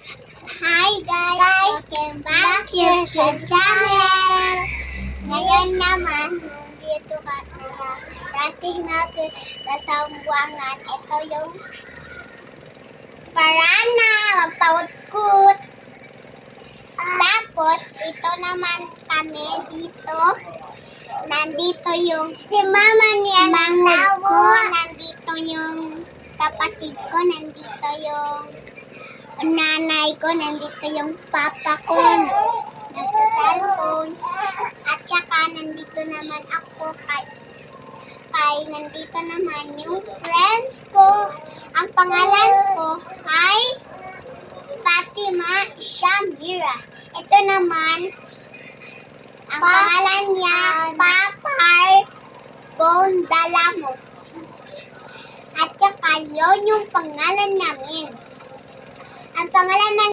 Hi guys! Welcome back here sa channel! Ngayon naman, nandito ka na rating natin sa sambuangan. Ito yung parana, magpawagkut. Tapos, ito naman kami dito. Nandito yung si mama niya ko. Nandito yung kapatid ko. Nandito yung nanay ko. Nandito yung papa ko. Nasa cellphone. At saka nandito naman ako kay nandito naman yung friends ko. Ang pangalan ko ay Fatima Shamira. Ito naman ang pangalan niya, Papay Bondalamo. At saka yun yung pangalan namin. Ang pangalan ng